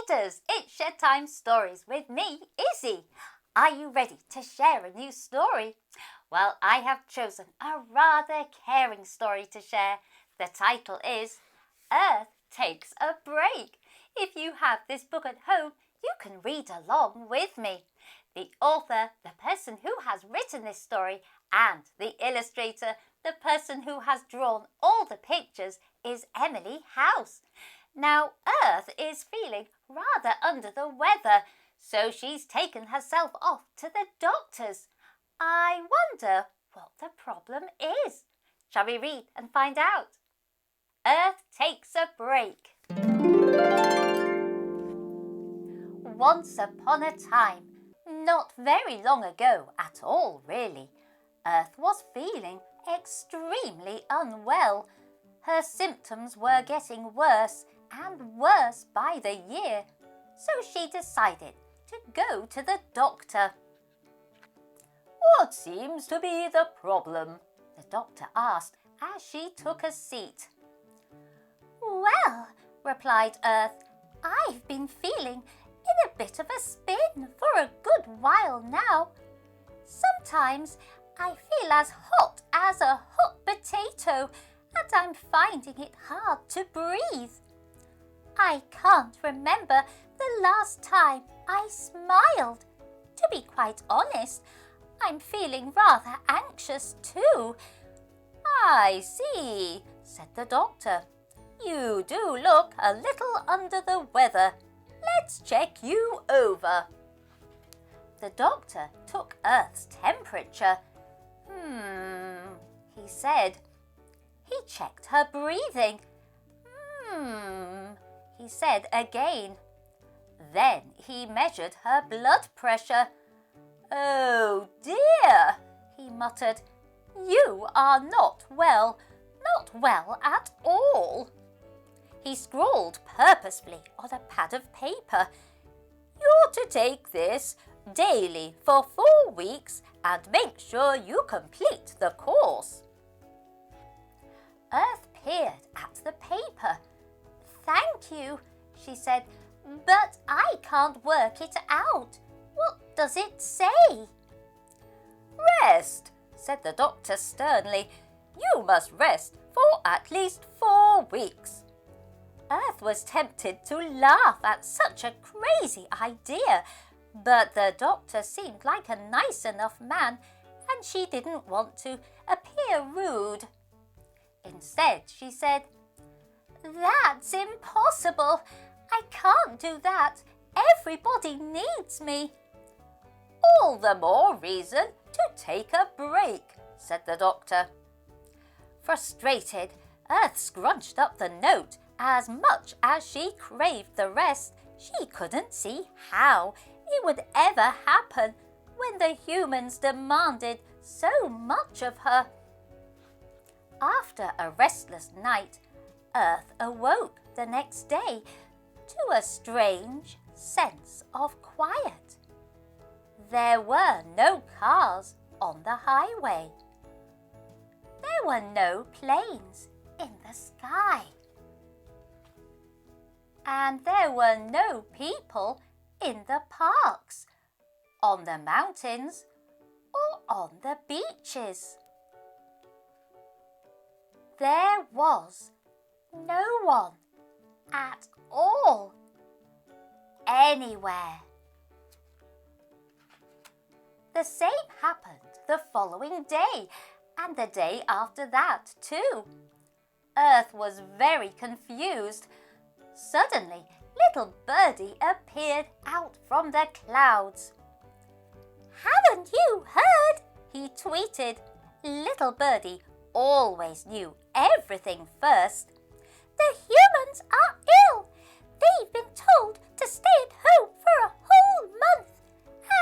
readers, it's Shed Time Stories with me, Issy. Are you ready to share a new story? Well, I have chosen a rather caring story to share. The title is Earth Takes a Break. If you have this book at home, you can read along with me. The author, the person who has written this story, and the illustrator, the person who has drawn all the pictures, is Emily House. Now, Earth is feeling rather under the weather, so she's taken herself off to the doctor's. I wonder what the problem is. Shall we read and find out? Earth Takes a Break. Once upon a time, not very long ago at all really, Earth was feeling extremely unwell. Her symptoms were getting worse and worse by the year, so she decided to go to the doctor. "What seems to be the problem?" the doctor asked as she took a seat. "Well," replied Earth, "I've been feeling in a bit of a spin for a good while now. Sometimes I feel as hot as a hot potato and I'm finding it hard to breathe. I can't remember the last time I smiled. To be quite honest, I'm feeling rather anxious too." "I see," said the doctor. "You do look a little under the weather. Let's check you over." The doctor took Earth's temperature. He said. He checked her breathing. He said again. Then he measured her blood pressure. "Oh dear," he muttered. "You are not well at all." He scrawled purposefully on a pad of paper. "You're to take this daily for 4 weeks and make sure you complete the course." Earth peered at the paper. "Thank you," she said, "but I can't work it out. What does it say?" "Rest," said the doctor sternly. "You must rest for at least 4 weeks." Earth was tempted to laugh at such a crazy idea, but the doctor seemed like a nice enough man and she didn't want to appear rude. Instead, she said, "That's impossible. I can't do that. Everybody needs me." "All the more reason to take a break," said the doctor. Frustrated, Earth scrunched up the note. As much as she craved the rest, she couldn't see how it would ever happen when the humans demanded so much of her. After a restless night, Earth awoke the next day to a strange sense of quiet. There were no cars on the highway. There were no planes in the sky. And there were no people in the parks, on the mountains, or on the beaches. There was no one at all, anywhere. The same happened the following day, and the day after that too. Earth was very confused. Suddenly, little Birdie appeared out from the clouds. "Haven't you heard?" he tweeted. Little Birdie always knew everything first. "The humans are ill. They've been told to stay at home for a whole month.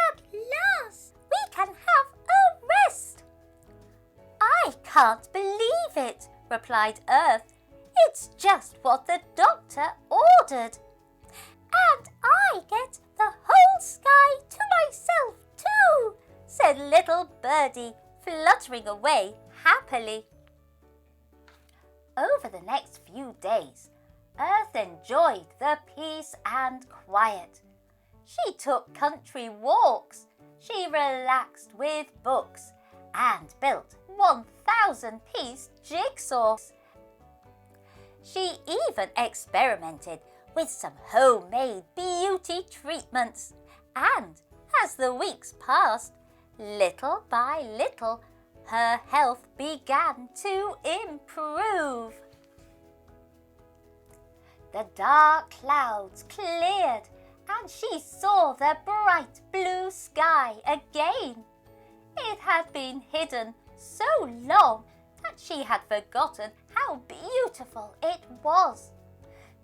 At last, we can have a rest." "I can't believe it," replied Earth. "It's just what the doctor ordered. And I get the whole sky to myself too," said little Birdie, fluttering away happily. Over the next few days, Earth enjoyed the peace and quiet. She took country walks. She relaxed with books and built 1,000-piece jigsaws. She even experimented with some homemade beauty treatments. And as the weeks passed, little by little, her health began to improve. The dark clouds cleared and she saw the bright blue sky again. It had been hidden so long that she had forgotten how beautiful it was.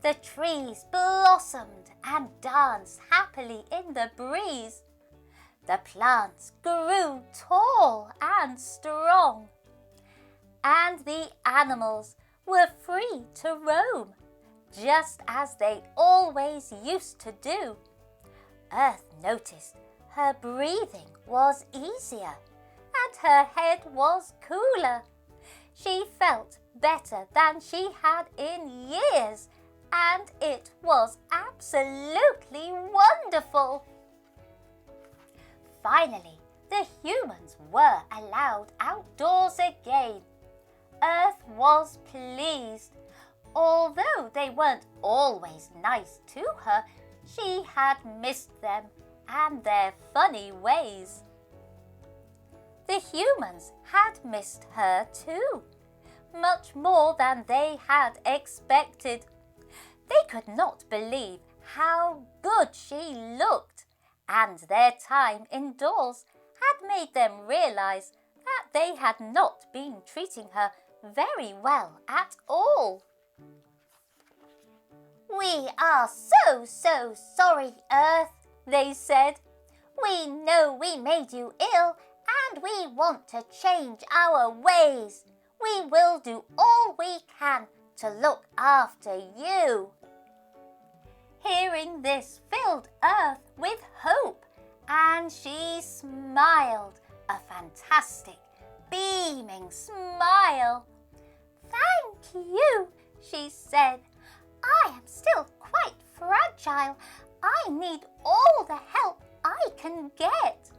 The trees blossomed and danced happily in the breeze. The plants grew tall and strong, and the animals were free to roam, just as they always used to do. Earth noticed her breathing was easier and her head was cooler. She felt better than she had in years, and it was absolutely wonderful. Finally, the humans were allowed outdoors again. Earth was pleased. Although they weren't always nice to her, she had missed them and their funny ways. The humans had missed her too, much more than they had expected. They could not believe how good she looked, and their time indoors had made them realize that they had not been treating her very well at all. "We are so sorry, Earth," they said. "We know we made you ill and we want to change our ways. We will do all we can to look after you." Hearing this filled Earth with hope, and she smiled a fantastic, beaming smile. "Thank you," she said. "I am still quite fragile. I need all the help I can get."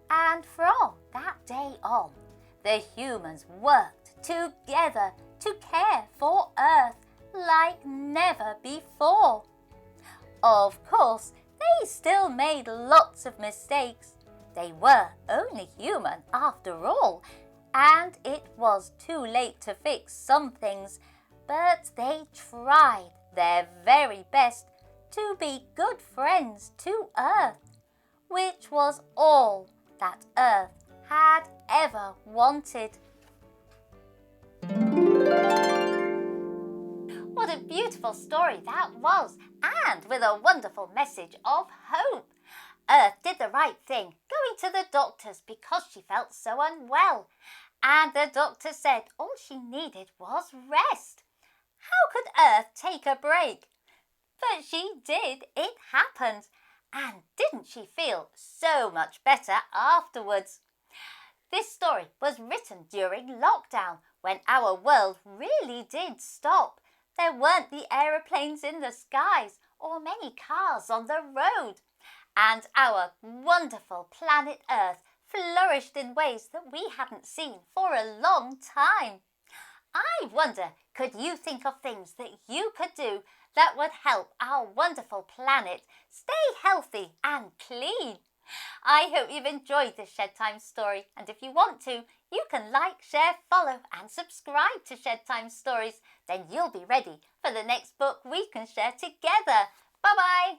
And from that day on, the humans worked together to care for Earth like never before. Of course, they still made lots of mistakes. They were only human after all, and it was too late to fix some things, but they tried their very best to be good friends to Earth, which was all that Earth had ever wanted. What a beautiful story that was, and with a wonderful message of hope. Earth did the right thing, going to the doctors because she felt so unwell, and the doctor said all she needed was rest. How could Earth take a break? But she did. It happened. And didn't she feel so much better afterwards? This story was written during lockdown, when our world really did stop. There weren't the aeroplanes in the skies or many cars on the road. And our wonderful planet Earth flourished in ways that we hadn't seen for a long time. I wonder, could you think of things that you could do that would help our wonderful planet stay healthy and clean? I hope you've enjoyed this Shed Time story, and if you want to, you can like, share, follow and subscribe to Shed Time Stories. Then you'll be ready for the next book we can share together. Bye-bye!